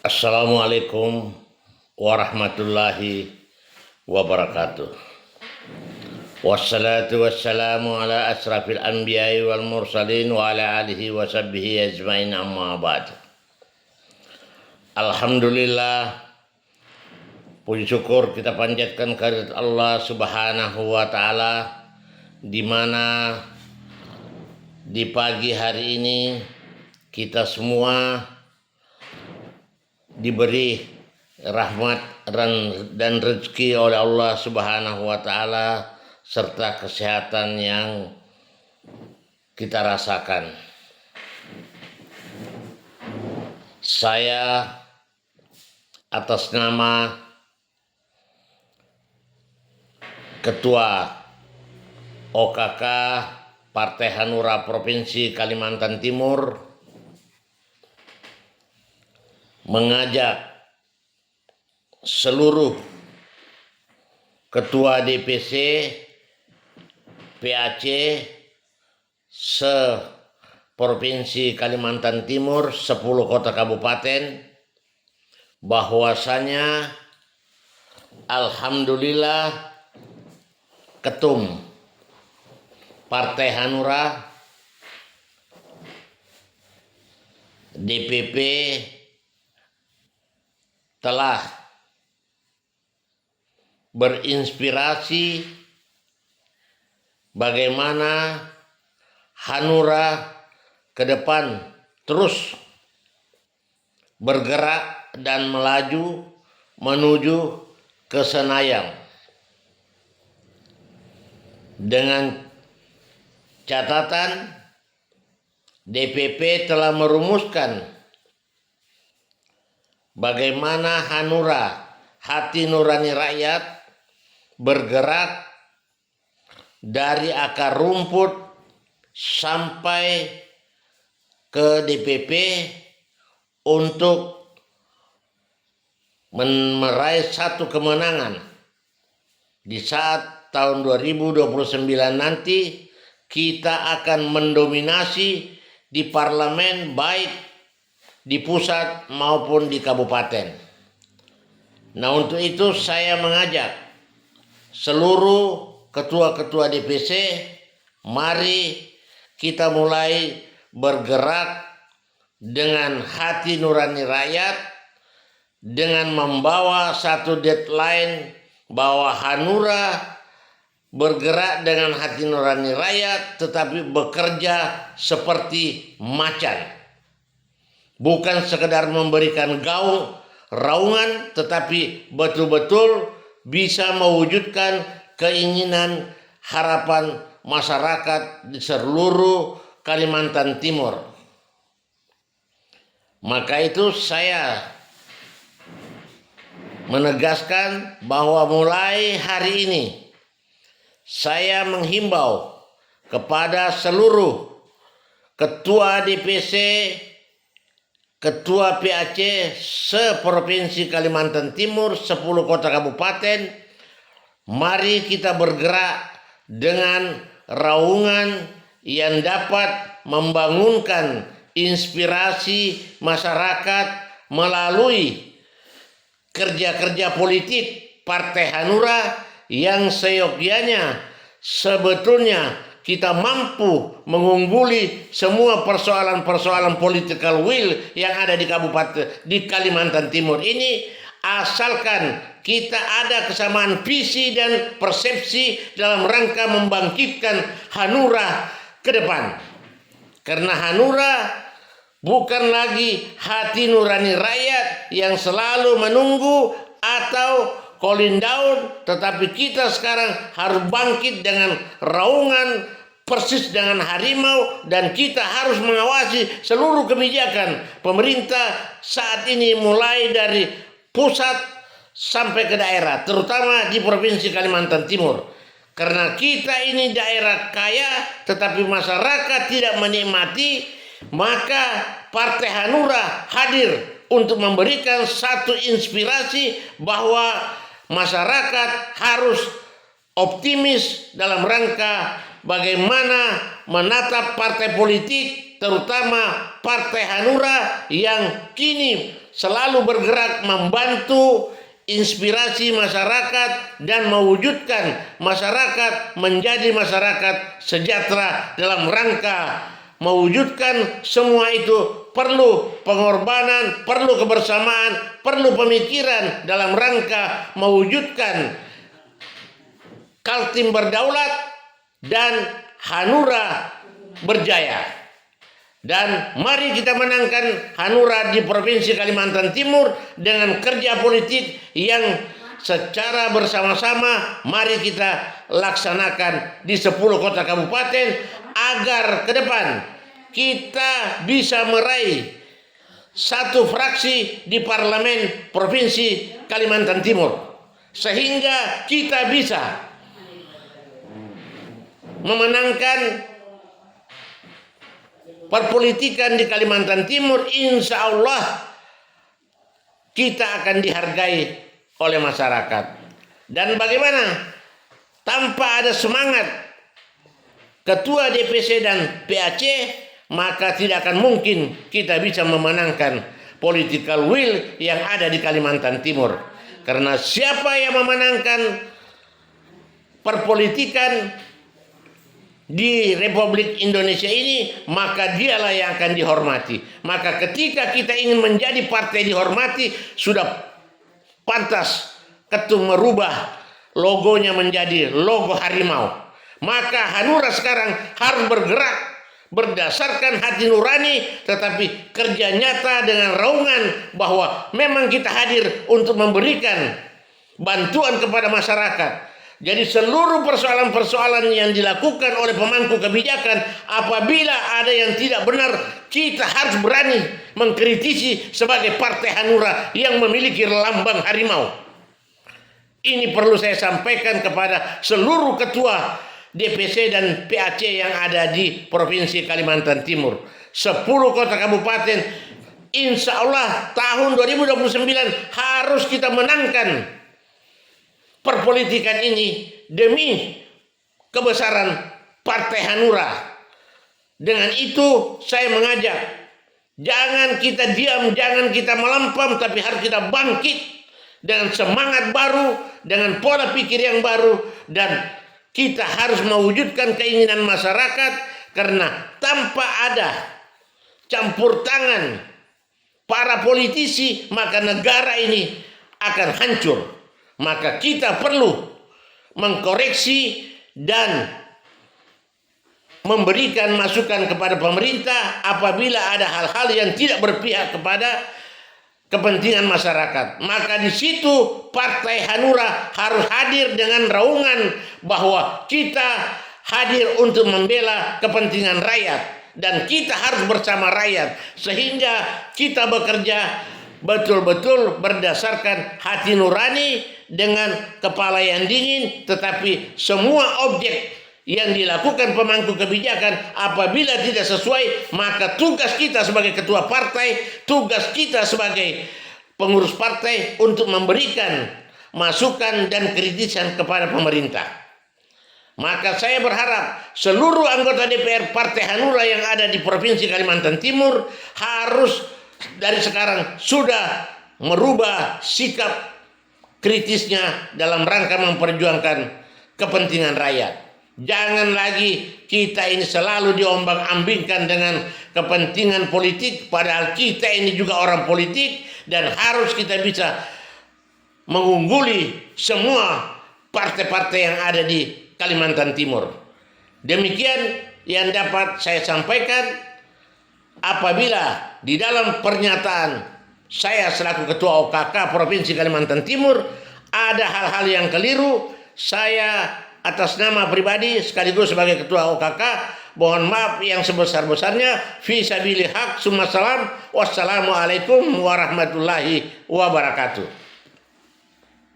Assalamualaikum warahmatullahi wabarakatuh. Wassalatu wassalamu ala asrafil anbiya'i wal mursalin wa ala alihi wa sahbihi ajmain, amma ba'd. Alhamdulillah, puji syukur kita panjatkan kehadirat Allah Subhanahu wa taala, di mana di pagi hari ini kita semua diberi rahmat dan rezeki oleh Allah Subhanahu wa taala serta kesehatan yang kita rasakan. Saya atas nama Ketua OKK Partai Hanura Provinsi Kalimantan Timur mengajak seluruh ketua DPC PAC se-Provinsi Kalimantan Timur 10 kota kabupaten bahwasanya alhamdulillah ketum Partai Hanura DPP telah berinspirasi bagaimana Hanura ke depan terus bergerak dan melaju menuju ke Senayan, dengan catatan DPP telah merumuskan bagaimana Hanura, hati nurani rakyat, bergerak dari akar rumput sampai ke DPP untuk meraih satu kemenangan di saat tahun 2029 nanti. Kita akan mendominasi di parlemen, baik di pusat maupun di kabupaten. Nah, untuk itu saya mengajak seluruh ketua-ketua DPC, mari kita mulai bergerak dengan hati nurani rakyat, dengan membawa satu deadline bahwa Hanura bergerak dengan hati nurani rakyat, tetapi bekerja seperti macan. Bukan sekedar memberikan raungan, tetapi betul-betul bisa mewujudkan keinginan harapan masyarakat di seluruh Kalimantan Timur. Maka itu saya menegaskan bahwa mulai hari ini saya menghimbau kepada seluruh ketua DPC, ketua PAC se-Provinsi Kalimantan Timur 10 kota kabupaten, mari kita bergerak dengan raungan yang dapat membangunkan inspirasi masyarakat melalui kerja-kerja politik Partai Hanura yang seyogyanya sebetulnya kita mampu mengungguli semua persoalan-persoalan political will yang ada di Kalimantan Timur ini, asalkan kita ada kesamaan visi dan persepsi dalam rangka membangkitkan Hanura ke depan. Karena Hanura bukan lagi hati nurani rakyat yang selalu menunggu atau calling down, tetapi kita sekarang harus bangkit dengan raungan persis dengan harimau, dan kita harus mengawasi seluruh kebijakan pemerintah saat ini mulai dari pusat sampai ke daerah, terutama di Provinsi Kalimantan Timur. Karena kita ini daerah kaya tetapi masyarakat tidak menikmati, maka Partai Hanura hadir untuk memberikan satu inspirasi bahwa masyarakat harus optimis dalam rangka bagaimana menatap partai politik, terutama Partai Hanura yang kini selalu bergerak membantu inspirasi masyarakat dan mewujudkan masyarakat menjadi masyarakat sejahtera. Dalam rangka mewujudkan semua itu perlu pengorbanan, perlu kebersamaan, perlu pemikiran dalam rangka mewujudkan Kaltim berdaulat dan Hanura berjaya. Dan mari kita menangkan Hanura di Provinsi Kalimantan Timur dengan kerja politik yang secara bersama-sama mari kita laksanakan di 10 kota kabupaten agar ke depan kita bisa meraih satu fraksi di Parlemen Provinsi Kalimantan Timur, sehingga kita bisa memenangkan perpolitikan di Kalimantan Timur. Insya Allah kita akan dihargai oleh masyarakat. Dan bagaimana tanpa ada semangat ketua DPC dan PAC, maka tidak akan mungkin kita bisa memenangkan political will yang ada di Kalimantan Timur. Karena siapa yang memenangkan perpolitikan di Republik Indonesia ini, maka dialah yang akan dihormati. Maka ketika kita ingin menjadi partai dihormati, sudah pantas ketum merubah logonya menjadi logo harimau. Maka Hanura sekarang harus bergerak berdasarkan hati nurani, tetapi kerja nyata dengan raungan bahwa memang kita hadir untuk memberikan bantuan kepada masyarakat. Jadi seluruh persoalan-persoalan yang dilakukan oleh pemangku kebijakan, apabila ada yang tidak benar, kita harus berani mengkritisi sebagai Partai Hanura yang memiliki lambang harimau. Ini perlu saya sampaikan kepada seluruh ketua DPC dan PAC yang ada di Provinsi Kalimantan Timur. 10 kota kabupaten, insya Allah tahun 2029 harus kita menangkan perpolitikan ini demi kebesaran Partai Hanura. Dengan itu saya mengajak, jangan kita diam, jangan kita melampam, tapi harus kita bangkit dengan semangat baru, dengan pola pikir yang baru, dan kita harus mewujudkan keinginan masyarakat. Karena tanpa ada campur tangan para politisi, maka negara ini akan hancur. Maka kita perlu mengkoreksi dan memberikan masukan kepada pemerintah apabila ada hal-hal yang tidak berpihak kepada kepentingan masyarakat. Maka di situ Partai Hanura harus hadir dengan raungan bahwa kita hadir untuk membela kepentingan rakyat dan kita harus bersama rakyat, sehingga kita bekerja betul-betul berdasarkan hati nurani dengan kepala yang dingin. Tetapi semua objek yang dilakukan pemangku kebijakan apabila tidak sesuai, maka tugas kita sebagai ketua partai, tugas kita sebagai pengurus partai untuk memberikan masukan dan kritisan kepada pemerintah. Maka saya berharap seluruh anggota DPR Partai Hanura yang ada di Provinsi Kalimantan Timur harus dari sekarang sudah merubah sikap kritisnya dalam rangka memperjuangkan kepentingan rakyat. Jangan lagi kita ini selalu diombang-ambingkan dengan kepentingan politik, padahal kita ini juga orang politik dan harus kita bisa mengungguli semua partai-partai yang ada di Kalimantan Timur. Demikian yang dapat saya sampaikan. Apabila di dalam pernyataan saya selaku Ketua OKK Provinsi Kalimantan Timur ada hal-hal yang keliru, saya atas nama pribadi sekaligus sebagai Ketua OKK mohon maaf yang sebesar-besarnya. Fi sabilil haq, summa salam. Wassalamualaikum warahmatullahi wabarakatuh.